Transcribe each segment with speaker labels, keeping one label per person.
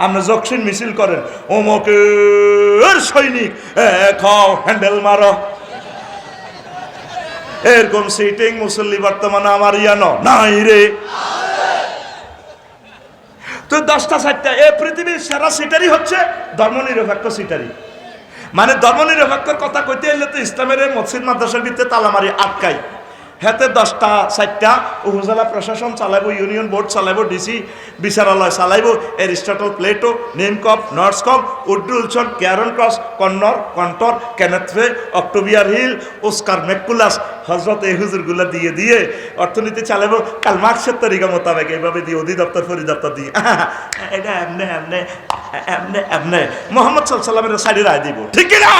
Speaker 1: আপনি জকসিন মিছিল করেন, অমুকের সৈনিক খাও হ্যান্ডেল মারো, এরকম সিটিং মুসল্লি বর্তমানে আমার ইয়ানো নাই রে। তো 10টা 4টা এই পৃথিবীর সেরা সিটারি হচ্ছে ধর্মনিরপেক্ষ সিটারি। মানে ধর্মনিরপেক্ষর কথা কইতে এলে তো ইসলামের মসজিদ মাদ্রাসার ভিতরে তালামারি আটকাই, হাতে 10টা 4টা উপজেলা প্রশাসন চালাইবো, ইউনিয়ন বোর্ড চালাইবো, ডিসি বিচারালয় চালাইবো, এরিস্টটল প্লেটো, নিমকপ, নর্সকপ, উড্রুলসন, ক্যারন ক্রস, কন্নর, কন্টর, কেনেথে, অক্টোবিয়ার হিল, ওস্কার মেকুলাস, হজরত এই হুজুরগুলা দিয়ে দিয়ে অর্থনীতি চালাইবো কাল মার্কসের তরিকা মোতাবেক, এইভাবে দিয়ে অধিদপ্তর পরিদপ্তর দিয়ে এটা এমনে এমনে এমনে এমনে মোহাম্মদ সাল্লামের সাইডে রায় দিব, ঠিক না?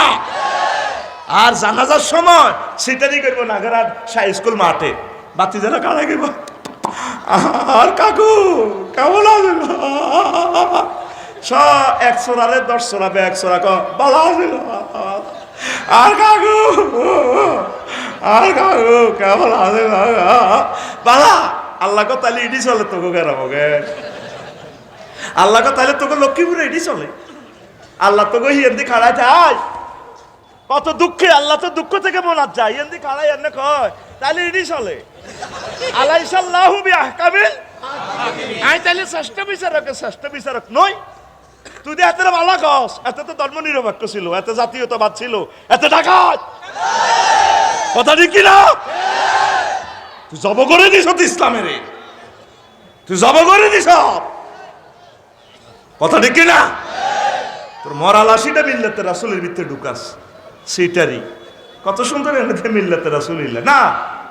Speaker 1: আর জানাজার সময় সিটারি করবো নাগরার শাহ স্কুল মাঠে, বাতি যারা কারা গেব আর কাকু কেমন আছিল সব 100 রারে 10 রাবে 100 রাখ ভালো আছিল আর কাকু কেমন আছিল বালা। আল্লাহ কো তাহলে ইডি চলে তোকে গেরামগে, আল্লাহ কো তাহলে তোকে লক্ষ্মীপুরে ইডি চলে, আল্লাহ তোকে হিন্দি খাড়ায় যায় কত দুঃখে, আল্লাহ তো দুঃখ থেকে মনার যায়, হিন্দি খাড়াই এনে কয় তাহলে ইডি চলে। আলাইসাল্লাহু বিআহকামিল আই তাহলে শ্রেষ্ঠ বিচারক নই। তুই যে এত ভালো কস, এত তো ধর্মনিরপেক্ষ ছিল, এত জাতীয়তাবাদ ছিল, এত ডাকাত কথা ঠিক কিনা? তুই জব করে দিস ইসলামের, তুই জব করে দিস কথা ঠিক কিনা? তোর মরাল আসিটা মিল্লাতে রাসূলের ভিতরে ঢুকাস সিটারি, কত সুন্দর এনেতে মিল্লাতে রাসূলিল্লাহ না,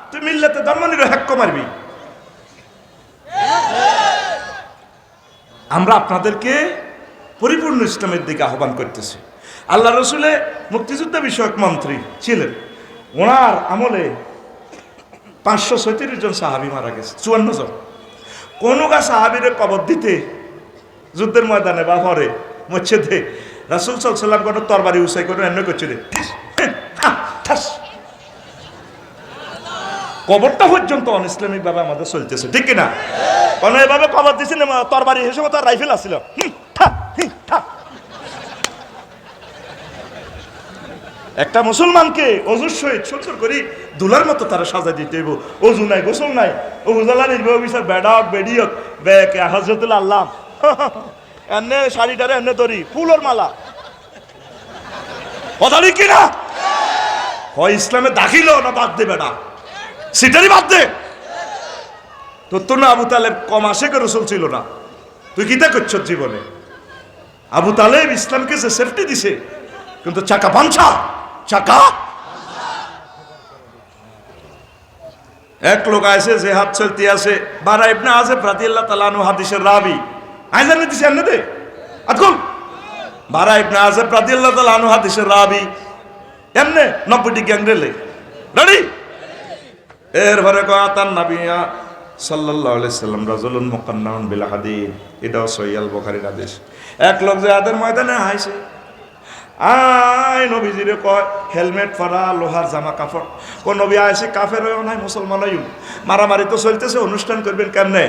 Speaker 1: তুই মিল্লাতে ধর্মনিরপেক্ষ মারবি। আমরা আপনাদেরকে পরিপূর্ণ ইসলামের দিকে আহ্বান করতেছি। আল্লাহ রসুলে মুক্তিযুদ্ধ বিষয়ক মন্ত্রী ছিলেন, ওনার আমলে 537 জন সাহাবী মারা গেছে, 54 জন। কোন গা সাহাবীরে কবর দিতে যুদ্ধের ময়দানে বা পরে মসজিদে রাসূল সাল্লাল্লাহু আলাইহি ওয়াসাল্লাম কোন তরবারি উসাই করে এমনি করছে রে, কবরটা পর্যন্ত অনইসলামিক ভাবে আমাদের চলতেছে, ঠিক কিনা? কোন এভাবে কবর দিছে না, তরবারি হিসেবে মতো রাইফেল আসছিল, একটা মুসলমানকে অজুর সহিত সুন্দর করে দুলার মতো তারা সাজা দিতে হইব। অজু নাই, গোসল নাই, উপজেলা নির্বাহী অফিসার বেডক বেডিয়ক হযরতুল আল্লাহ এমনে শাড়িটারে এমনে ধরি ফুলের মালা, কথা ঠিক কিনা? হয় ইসলামে দাখিল না বাদ দে বেটা, সিটারি বাদ দে। তোর না আবু তালেব কম আশেকের রাসূল ছিল না, তুই কিতা করছ জীবনে? আবু তালেব ইসলামকে যে সেফটি দিছে, কিন্তু চাকা পাঞ্চা, চাকা। এক লোক আছে যে হাত চলতে আছে, বারা ইবনে আযিব রাদিয়াল্লাহু তাআলা আনহু হাদিসের রাবি, আইজান দিছে এমনে দে আকুল, বারা ইবনে আযিব রাদিয়াল্লাহু তাআলা আনহু হাদিসের রাবি, এমনে 90টি গ্যাং রেলে রেডি। এরপরে কয়াতান নবিয়া সাল্লাল্লাহু আলাইহি সাল্লাম রাজুলুন মুকান্নাউন বিল হাদিদ, এটাও সহিহ আল বুখারীর হাদিস। এক লোক যে আদের ময়দানে আইছে, আয় নবীজিরে কয় হেলমেট পরা, লোহার জামা কাপড়, কোন নবী আইছে কাফের হয়েও নাই মুসলমান হইও, মারামারি তো চলতেছে, অনুষ্ঠান করবেন কেমনে?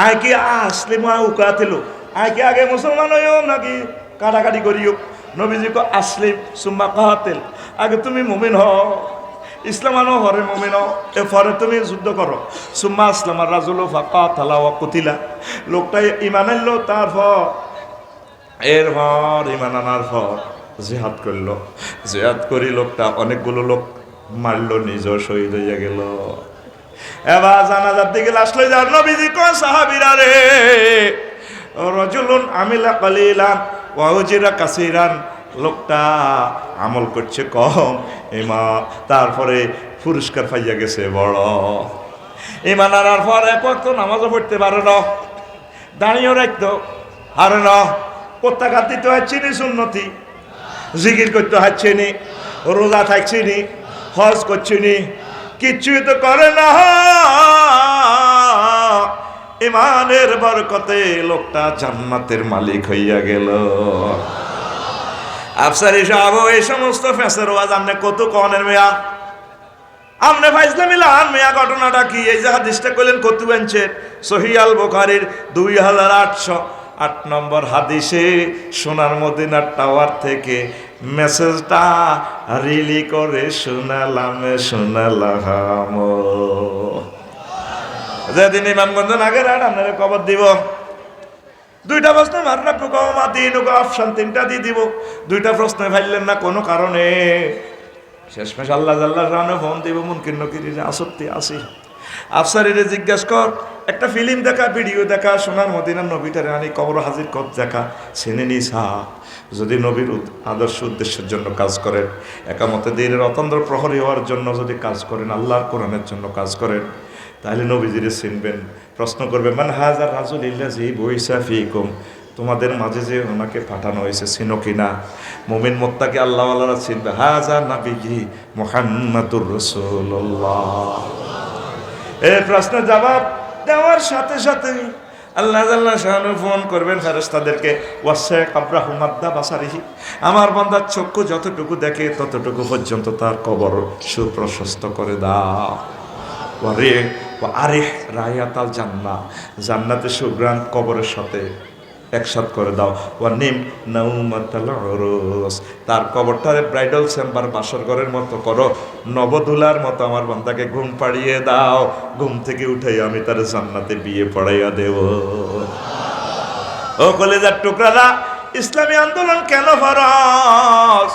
Speaker 1: আয় কি আসলে মা উকাতিল, আয় কি আগে মুসলমান হইও নাকি কাটাকাটি করিও? নবীজি কয় আসলিম সুম্মা কাতিল, আগে তুমি মুমিন হও, ইসলাম আনো হরে মুমিন হও, এরপরে তুমি যুদ্ধ করো। সুম্মা আসলামার রাজুলু ফাকাতালা ওয়া কুতিলা, লোকটাই ঈমান আনলো, তারপর এরপর ঈমান আনার পর জিহাদ করলো, জিহাদ করি লোকটা অনেকগুলো লোক মারলো, নিজেও শহীদ হইয়া গেল। এবার জানাজার দিকে লাশ লই যার নবীজি কয় সাহাবীরা রে, রাজুলুন আমিলা কালিলান ওয়া উজিরা কাসীরান, লোকটা আমল করছে কম ইমা, তারপরে পুরস্কার পাইয়া গেছে বড়। ঈমান আনার পর এক ওয়াক্ত নামাজও পড়তে পারে না, দাঁড়িয়েও রাখতো হারে না, প্রত্যাঘাত দিতে হচ্ছে নি, সুন্নতি জিকির করতে হচ্ছে নি, রোজা থাকছে নি, হজ করছে নি, কিচ্ছুই তো করে না। ঈমানের বরকতে লোকটা জান্নাতের মালিক হইয়া গেল। আফসারি সাহেব এই সমস্ত ফেসের ওয়াজ আমনে কত কনের মেয়া, আমনে ফাইজলে মিলান মেয়া, ঘটনাটা কি? এই যে হাদিসটা কইলেন কত বেঞ্চের সহিহ আল বুখারীর 2800 8 নম্বর হাদিসে সোনার মদিনার টাওয়ার থেকে মেসেজটা রিলি করে শোনালাম। যেদিন ইমামগঞ্জ আগের আর আপনারা কবর দিব, 2টা প্রশ্ন মারনা পোকা দিনুকা অপশন 3টা দিয়ে দিব। 2টা প্রশ্ন ফাইলেন না কোনো কারণে, শেষমেশ আল্লাহ জাল্লাহ রানে ফোন দিব মুনকির নকির আসত্তি আসি আফসারিরে জিজ্ঞাসা কর, একটা ফিল্ম দেখা, ভিডিও দেখা, সোনার মদিনার নবীটারে আনি কবর হাজির কর দেখা, চিনে নিস। যদি নবীর আদর্শ উদ্দেশ্যের জন্য কাজ করেন, একামতে দিনের অতন্দ্র প্রহরী হওয়ার জন্য যদি কাজ করেন, আল্লাহর কোরআনের জন্য কাজ করেন, তাহলে নবীজিরে চিনবেন। প্রশ্ন করবে মান হাজার রাজুল ইল্লাযী বুইসা ফীকুম, তোমাদের মাঝে যে ওনাকে পাঠানো হয়েছে চিনো কিনা? মুমিন মুত্তাকি আল্লাহওয়ালারা চিনবে, হাজা নবীজি মুহাম্মাদুর রাসূলুল্লাহ। এই প্রশ্নের জবাব দেওয়ার সাথে সাথে আল্লাহ জাল্লাহ শাআনু ফোন করবেন ফেরেশতাদেরকে, ওয়াসা কাবরাহু মাদ্দা বাসারিহি, আমার বান্দার চক্ষু যতটুকু দেখে ততটুকু পর্যন্ত তার কবর সুপ্রশস্ত করে দাও। আরে রায়াতাল জান্নাহ, জান্নাতের সুগ্রাণ কবরের সাথে একসাথ করে দাও। নিম নাউমাতাল উরুস, তার কবরটারে ব্রাইডাল চেম্বার বাসর ঘরের মতো করো, নবদুলার মতো আমার বান্দাকে ঘুম পাড়িয়ে দাও, ঘুম থেকে উঠে আমি তার জান্নাতে বিয়ে পড়াইয়া দেব। ও কলেজার টুকরারা, ইসলামী আন্দোলন কেন ফরজ?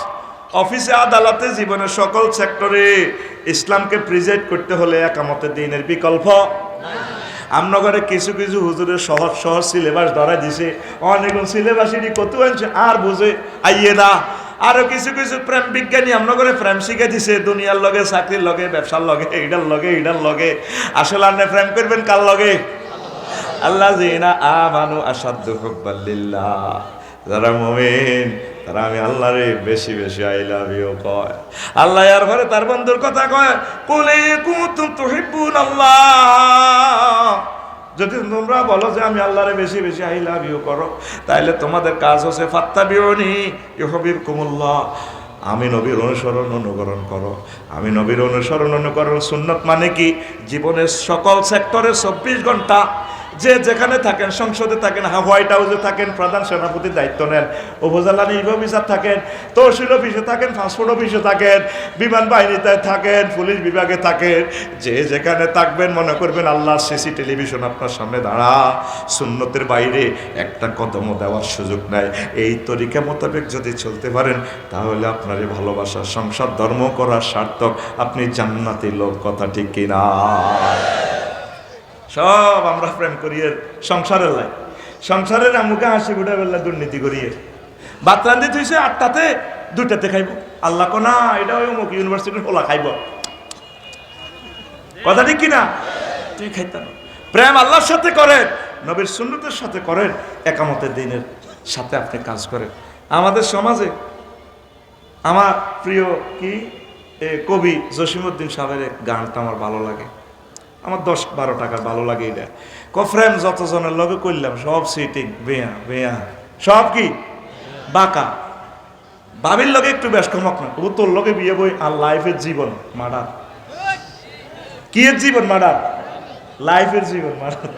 Speaker 1: অফিসে, আদালতে, জীবনের সকল সেক্টরে ইসলামকে প্রিজাইড করতে হলে একামতে দ্বীনের বিকল্প। আমরা ঘরে কিছু কিছু হুজুরের সহজ সহজ সিলেবাস ধরা দিছে, অনেক সিলেবাসেরই কত আনছে আর বুঝে আইয়ে না। আরো কিছু কিছু প্রেম বিজ্ঞানী আমরা ঘরে প্রেম শিখে দিছে, দুনিয়ার লগে, চাকরির লগে, ব্যবসার লগে, এইটার লগে। আসলে আপনি প্রেম করবেন কার লগে? আল্লাযীনা আমানু আশাদ্দু হুব্বাল লিল্লাহ, যারা মুমিন তারা আমি আল্লাহরে বেশি বেশি আই লাভ ইউ কয়। আল্লাহ আর ঘরে তার বন্ধুর কথা কয়, কুল ইন কুনতুম তুহিব্বুনাল্লাহ, যদি তোমরা বলো যে আমি আল্লাহরে বেশি বেশি আই লাভ ইউ করো, তাহলে তোমাদের কাজ হচ্ছে ফাত্তাবিউনি ইউহিব্বুকুমুল্লাহ, আমি নবীর অনুকরণ করো। আমি নবীর অনুকরণ সুন্নত মানে কি? জীবনের সকল সেক্টরে 24 ঘন্টা যে যেখানে থাকেন, সংসদে থাকেন, হোয়াইট হাউসে থাকেন, প্রধান সেনাপতির দায়িত্ব নেন, উপজেলা নির্বাহী অফিসার থাকেন, তহসিল অফিসে থাকেন, পাসপোর্ট অফিসে থাকেন, বিমান বাহিনীতে থাকেন, পুলিশ বিভাগে থাকেন, যে যেখানে থাকবেন মনে করবেন আল্লাহর সিসি টেলিভিশন আপনার সামনে দাঁড়া, সুন্নতের বাইরে একটা কদমও দেওয়ার সুযোগ নাই। এই তরিকা মোতাবেক যদি চলতে পারেন, তাহলে আপনার এই ভালোবাসা, সংসার ধর্ম করার সার্থক, আপনি জান্নাতি লোক। কথা ঠিক কিনা? সব আমরা প্রেম করিয়ে সংসারের লাই, সংসারের আমুকে হাসি গুটা বেলা দুর্নীতি করিয়ে ভাত রান্ধি থইছে 8টাতে 2টাতে খাইব। আল্লাহ কোনা এটা ওই মুখ ইউনিভার্সিটির পোলা খাইব। কথা ঠিক কিনা? তুই খাইতাম। প্রেম আল্লাহর সাথে করেন, নবীর সুন্নতের সাথে করেন, একামতের দিনের সাথে আপনি কাজ করেন। আমাদের সমাজে আমার প্রিয় কি কবি জসিমউদ্দিন সাহেবের গানটা আমার ভালো লাগে, আমার 10-12 টাকা ভালো লাগে। এটা কফ্রেম যতজনের লগে করলাম সব সিটিং বেয়া বেয়া, সব কি বাঁকা। বাবির লগে একটু বেশ কমক না, ও তোর লগে বিয়ে বই। আর লাইফের জীবন মার্ডার। কি এর জীবন? মার্ডার। লাইফের জীবন মার্ডার।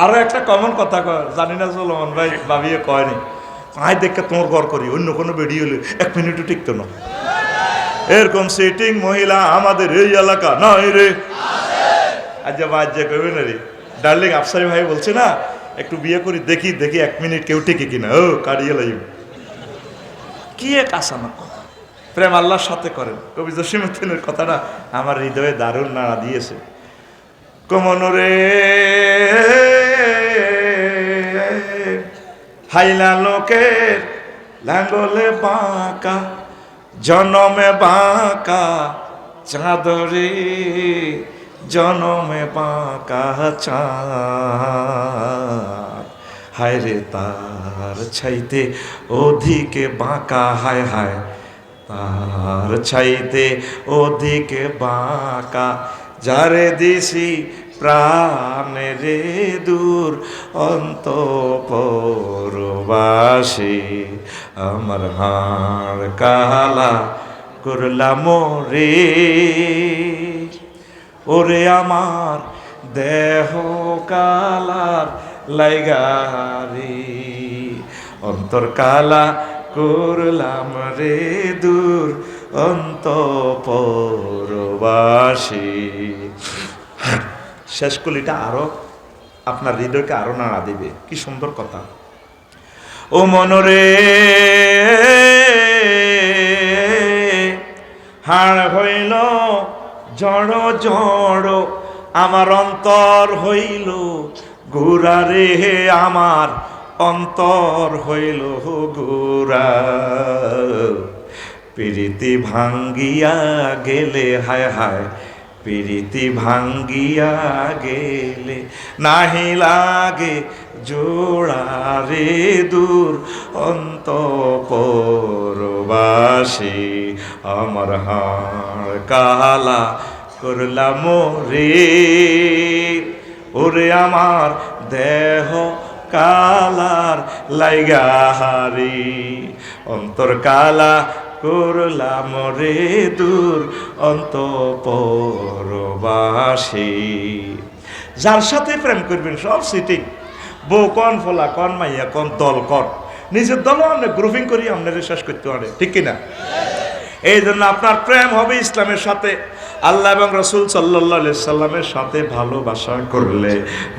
Speaker 1: আরো একটা কমন কথা কয়, জানি না চলমান ভাই ভাবিয়ে কয়নি, আয় দেখে তোমার ঘর করি, অন্য কোনো বেরিয়ে হলে 1 মিনিটও টিকতো না। এরকম সিটিং মহিলা আমাদের এই এলাকা নয় রে। আচ্ছা বাজ্যা কইবে না রে ডার্লিং, আফসারি ভাই বলছে না একটু বিয়ে করি, দেখি 1 মিনিট কেউ টিকে কিনা। ও কাড়িয়ে লাইব কি এক আসানা। প্রেম আল্লাহর সাথে করেন। কবি জসিমউদ্দিনের কথাটা আমার হৃদয়ে দারুণ নাড়া দিয়েছে। কমনরে হাইলা লোকের লাঙ্গলে বাঁকা, জনমে বাঁকা চাঁদরে, জনমে বাঁকা চাঁদ, হায় রে তার ছাইতে ওদিকে বাঁকা, হায় হায় তার ছাইতে ওদিকে বাঁকা, যারে দিছি প্রাণে রে দূর অন্তঃপুরবাসী, আমার হাড় কালা করলাম রে, ওরে আমার দেহ কালার লাইগারি অন্তর কালা করলাম রে দূর অন্তঃপুরবাসী। শেষ কলিটা আরো আপনার হৃদয়কে আরো নাড়া দিবে। কি সুন্দর কথা। ও মনরে হাড় হইল জড় জড়, আমার অন্তর হইল গুড়া রে, আমার অন্তর হইল গুড়া। প্রীতি ভাঙ্গিয়া গেলে হায় হায়, প্রীতি ভাঙ্গিয়া গেলে নাহি লাগে জোড়া রে দূর অন্তঃপুরবাসী। আমার হাড় কালা করলাম রে, ওরে আমার দেহ কালার লাইগাহারি অন্তর কালা করলাম রে দূর অন্তঃপুরবাসী। যার সাথে প্রেম করবেন সব সিটিং, বউ কন, ফলা কন, মাইয়া কন, দল কন, নিজের দলও আমরা গ্রুপিং করি আপনার শেষ করতে পারে, ঠিক কিনা? এই জন্য আপনার প্রেম হবে ইসলামের সাথে, আল্লাহ এবং রসুল সাল্লাল্লাহু আলাইহি সাল্লামের সাথে ভালোবাসা করলে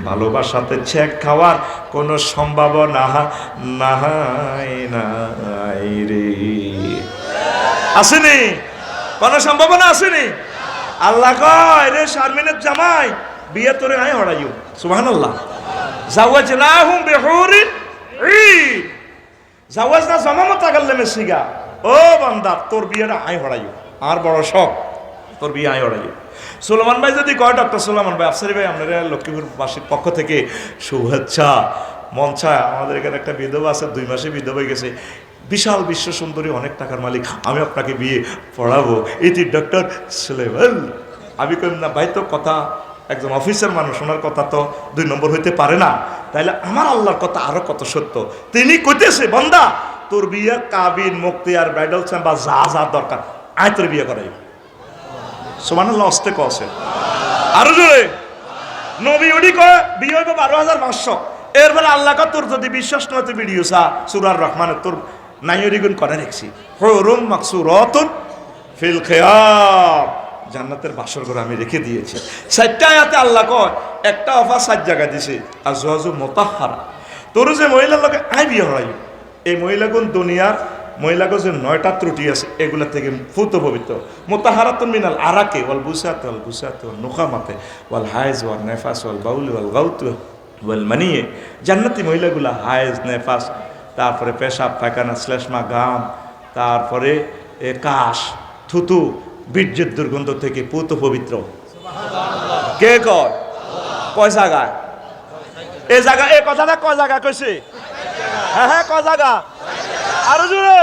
Speaker 1: ভালোবাসাতে ছেক খাওয়ার কোনো সম্ভাবনা নাই নাই রে। আসেনি? কোনো সম্ভাবনা আসেনি? আল্লাহ কয় রে শারমিনের জামাই বিয়ে তোরে আই হড়াইও, সুবহানাল্লাহ। জাওয়াজনাহুম বিহুরিন ঈন, জাওয়াজনা জামামা তাকাল্লামে সিগা। ও বান্দা তোর বিয়েটা আই হড়াইও, আর বড় শখ তোর বিয়ে আই হড়াইও। সুলেমান ভাই যদি কয়, ডক্টর সুলেমান ভাই, আফসারি ভাই, আপনারা লক্ষ্মীপুরবাসীর পক্ষ থেকে শুভেচ্ছা। মন চায় আমাদের এখানে একটা বিধবা আছে, 2 মাসে বিধবা হয়ে গেছে, বিশাল বিশ্ব সুন্দরী, অনেক টাকার মালিক, আমি আপনাকে বিয়ে পড়াবো, এটি ডক্টর সুলেমান। আমি কই না ভাই, তো কথা একজন অফিসার মানুষ, ওনার কথা তো 2 নম্বর হইতে পারে না, তাইলে আমার আল্লাহর কথা আরো কত সত্য। তিনি কইতেছে বান্দা তোর বিয়ে কাবিন মুক্তিয়ার ব্রাইডাল চেম্বার যা যা দরকার আয় তোর বিয়ে করাই। সুবহানাল্লাহ, অস্তে কছে আরো জোরে। নবী ওডি কয় বিয়ে হইব 12,500। এরপরে আল্লাহ কা তোর যদি বিশ্বাস নয় তো ভিডিও সা সূরা রহমানের তোর নাইরিগুন করে রাখছি, হুরুম মাকসুরাতুন ফিল খিয়াম, জান্নাতের বাসর ঘর আমি রেখে দিয়েছি। 4টা আয়াতে আল্লাহ কয় একটা অফার 4 জায়গা দিছে, আজওয়াজু মুতাহহারা, তোর যে মহিলার লগে আই বিয়ে হরাই, এই মহিলাগুন দুনিয়ার মহিলাগো যে 9টা ত্রুটি আছে এগুলা থেকে ফুত পবিত্র। মুতাহহারাতুন মিনাল আরাকে ওয়াল বুসাত ওয়াল নুখামাতে ওয়াল হাইজ ওয়াল নেফাস ওয়াল বাউল ওয়াল গাউত ওয়াল মানিয়ে। জান্নাতি মহিলাগুলা হাইজ, নেফাস, তারপরে পেশাব, পায়খানা, শ্লেষ্মা, গাম, তারপরে কাশ, থুতু, বীর্যের দুর্গন্ধ থেকে পুত পবিত্র। কে কয়? কয় জায়গায়? এই জায়গা, এই কথাটা কয় জায়গা কইছে? হ্যাঁ হ্যাঁ, কয় জায়গা? আরো জোরে।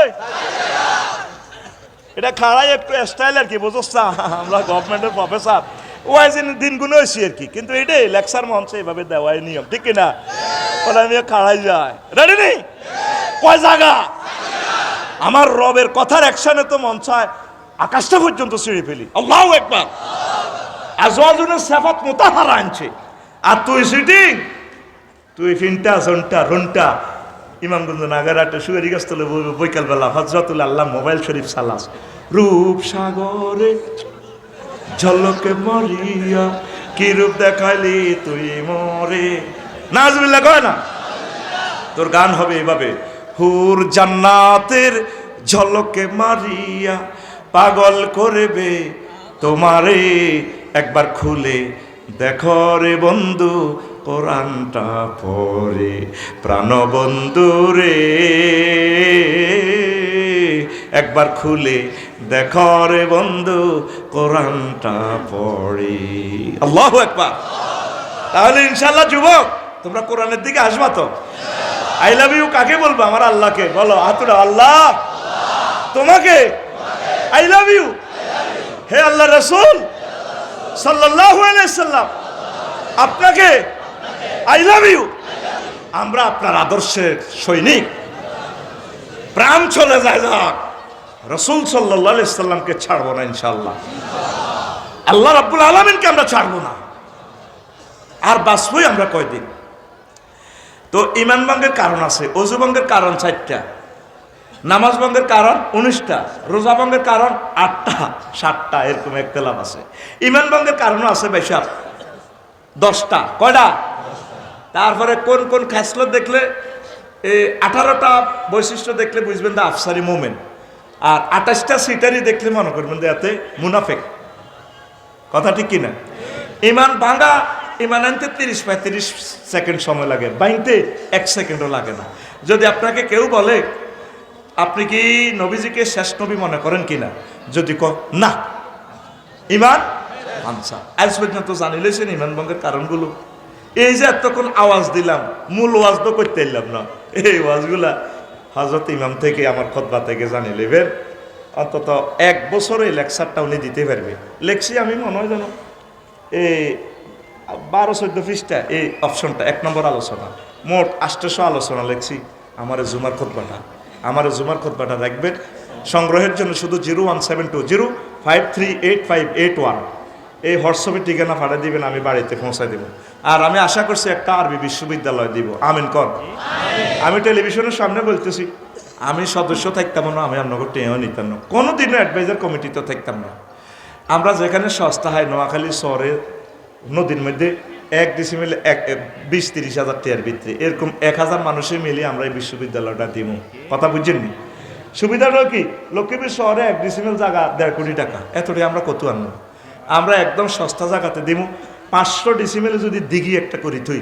Speaker 1: এটা খাড়াই একটু স্টাইল আর কি, বুঝছ না? আমরা গভর্নমেন্টের প্রফেসর ওয়াইজিন দিনগুলো হয়েছি আর কি, কিন্তু এটাই লেকচার মঞ্চে এভাবে দেওয়াই নিয়ম, ঠিক কিনা? ওরা আমি খাড়াই যায়। রেডি নেই? কয় জায়গা? আমার রবের কথার অ্যাকশনে তো মন চায় আকাশটা পর্যন্ত ছিঁড়ে ফেলি। আল্লাহু আকবার। আজওয়াজুনের সিফাত মুতাহহারা আনছে, আর তুই সিটিং, তুই ফিনটা জন্টা রন্টা ইমামগঞ্জ নাগারাটে সুয়ারি গাছতলে বৈকালবেলা হজরতুল আল্লাহ মোবাইল শরীফ সালাস, রূপ সাগরে ঝলকে মরিয়া কি রূপ দেখাইলি তুই মরে। নাজবিল্লাহ কয় না? তোর গান হবে এভাবে, হুর জান্নাতের ঝলকে মারিয়া পাগল করবে তোমারে, একবার খুলে দেখো রে বন্ধু কোরআনটা পড়ে, প্রাণ বন্ধু রে একবার খুলে দেখো রে বন্ধু কোরআনটা পড়ে। আল্লাহু আকবার। তাহলে ইনশাআল্লাহ যুবক তোমরা কোরআনের দিকে আসবা তো? আই লাভ ইউ কাকে বলবো? আমার আল্লাহকে বলো, হাতুরা আল্লাহ তোমাকে আই লাভ ইউ। হে আল্লাহ রাসূল সাল্লাল্লাহু আলাইহি সাল্লাম আপনাকে আই লাভ ইউ। আমরা আপনার আদর্শের সৈনিক, প্রাণ চলে যায় যাক, রাসূল সাল্লাল্লাহু আলাইহি সাল্লামকে ছাড়বো না ইনশাআল্লাহ। আল্লাহ রাব্বুল আলামিনকে আমরা ছাড়বো না। আর বাঁচবই আমরা কয়দিন? তো ইমান ভঙ্গের কারণ আছে, অজু ভঙ্গের কারণ 4টা, নামাজ ভঙ্গের কারণ 19টা, রোজা ভঙ্গের কারণ 8টা 7টা, এরকম একতলাপ আছে। ইমান ভঙ্গের কারণও আছে বেশার 10টা। কয়টা? তারপরে কোন কোন খাসলত দেখলে, এই 18টা বৈশিষ্ট্য দেখলে বুঝবেন যে আফসারি মোমেন, আর 28টা সিটারি দেখলে মনে করবেন যে এতে মুনাফেক। কথা ঠিক কিনা? ইমান ভাঙা, ইমান আনতে 30-35 সেকেন্ড সময় লাগে, বাইনতে 1 সেকেন্ডও লাগে না। যদি আপনাকে কেউ বলে আপনি কি নবীজিকে শেষ নবী মনে করেন কিনা, যদি না, ইমান আনসা আজ পর্যন্ত জানি লেছেন ইমান ভঙ্গের কারণগুলো। এই যে এতক্ষণ আওয়াজ দিলাম, মূল ওয়াজ তো করতে এলাম না, এই ওয়াজগুলা হযরত ইমাম থেকে আমার খুতবা থেকে জানি নেবেন। অন্তত 1 বছর এই লেকচারটা উনি দিতে পারবে। লেখছি আমি মনে হয় যেন এই 12-14 পৃষ্ঠা, এই অপশনটা 1 নম্বর আলোচনা, মোট 800 আলোচনা লেখছি। আমার জুমার খুতবাটা রাখবেন সংগ্রহের জন্য। শুধু 01720538581 এই হোয়াটসঅ্যাপে ঠিকানা পাঠিয়ে দিবেন, আমি বাড়িতে পৌঁছায় দেবো। আর আমি আশা করছি একটা আরবি বিশ্ববিদ্যালয় দিব। আমিন কর। আমি টেলিভিশনের সামনে বলতেছি, আমি সদস্য থাকতাম না, আমি আপনাকে টেও নিতাম না, কোনোদিনও অ্যাডভাইজার কমিটিতে থাকতাম না। আমরা যেখানে সস্তা হয় নোয়াখালী শহরে নদীর মধ্যে 1 ডিসিমেল 20-30 হাজার টাকার ভিতরে এরকম 1000 মানুষে মিলে আমরা এই বিশ্ববিদ্যালয়টা দিব। কথা বুঝছেননি? সুবিধাটা কি? লক্ষ্মীপুর শহরে 1 ডিসিমেল জায়গা 1.5 কোটি টাকা, এতটাই আমরা কত আনবো? আমরা একদম সস্তা জায়গাতে দিব। 500 ডিসিমেলে যদি দিঘি একটা করি তুই,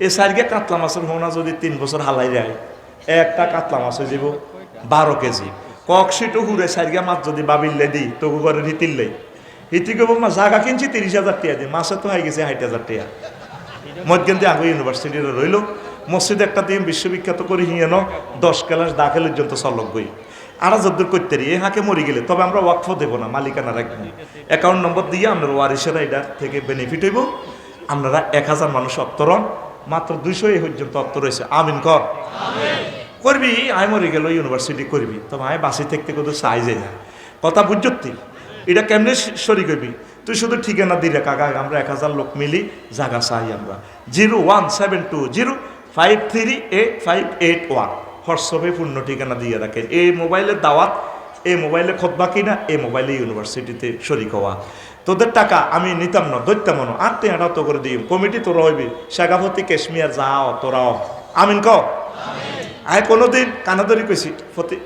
Speaker 1: এ সাইডে কাতলা মাছের হোনা যদি 3 বছর হালাই যায়, একটা কাতলা মাছ হয়ে যাব 12 কেজি। ককশিটো হুড়ে সাইডে মাছ যদি বাবিল্লে দিই, তবু করে হিতিল্লে হিতিকে মা জায়গা কিনছি 30,000 টাকা দিয়ে, মাছে তো হয়ে গেছে 60,000 টাকা। মধ্যে আগে ইউনিভার্সিটির রইল, মসজিদ একটা দিয়ে বিশ্ববিখ্যাত করে হিয়েন 10 ক্লাস দাখিল পর্যন্ত চলক গই। আর যদ্দূর করতে এ হাঁকে মরে গেলে তবে আমরা ওয়াকফ দেবো না, মালিকানা রাখবো। অ্যাকাউন্ট নম্বর দিয়ে আপনার ওয়ারিসেরা এটা থেকে বেনিফিট হইব। আপনারা 1000 মানুষ অত্তরণ, মাত্র 200 এই পর্যন্ত অত্তর রয়েছে। আমিন কর। করবি, আয় মরে গেল ইউনিভার্সিটি করবি, তবে আয় বাসি থাকতে কোথাও চাই যায় না। কথা বুঝতি? এটা কেমনে শরী করবি? তুই শুধু ঠিকানা দিলে কাকা, আমরা 1000 লোক মিলি জায়গা চাই। আমরা 01720538581 হোয়াটসঅ্যাপে পূর্ণ ঠিকানা দিয়ে রাখেন। এই মোবাইলের দাওয়াত, এই মোবাইলে খুতবা কিনা, এই মোবাইলে ইউনিভার্সিটিতে শরিক হওয়া। তোদের টাকা আমি নিতাম না, ধরতাম না, আর টেঁটা তো করে দিই। কমিটি তোরা হইবি, শেখাপতি কেশমিয়ার যাও তোরাও। আমিন ক। আয় কোনোদিন কানাদরি কইছি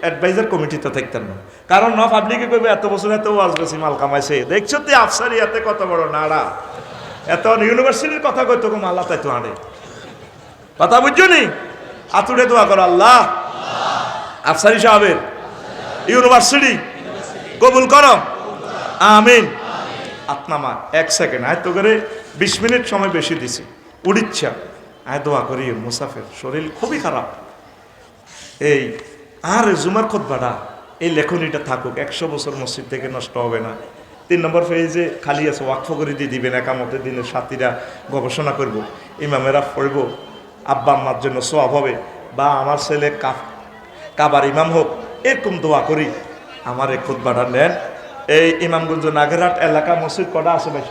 Speaker 1: অ্যাডভাইজার কমিটিতে থাকতেন না, কারণ না পাবলিকে কইবে এত বছর এত ওয়াজ বেশি মাল কামাইছে, দেখছো তুই আফসারি এতে কত বড় নাড়া, এত ইউনিভার্সিটির কথা কই তোকে মাল্লা তাই তো আনে। কথা বুঝছো নি? আতুরে দোয়া করো, আল্লাহ আফসারি সাহেবের ইউনিভার্সিটি কবুল করো, আমিন। আপনামা 1 সেকেন্ড আয় তো করে 20 মিনিট সময় বেশি দিছি, উড়িচ্ছা আয় দোয়া করি। মুসাফের শরীর খুবই খারাপ। এই আর জুমার খুতবাটা এই লেখনীটা থাকুক, 100 বছর মসজিদ থেকে নষ্ট হবে না। 3 নম্বর পেজে খালি আছে, ওয়াকফ করে দিয়ে দিবেন। একামতের দিনের সাথীরা গবেষণা করব, ইমামেরা পড়ব, আব্বা আম্মার জন্য সওয়াব হবে, বা আমার ছেলে কাবার ইমাম হোক, এরকম দোয়া করি। আমার এই খুতবাটা নেন। এই ইমামগঞ্জ নাগেরহাট এলাকা মসজিদ কটা আছে ভাই?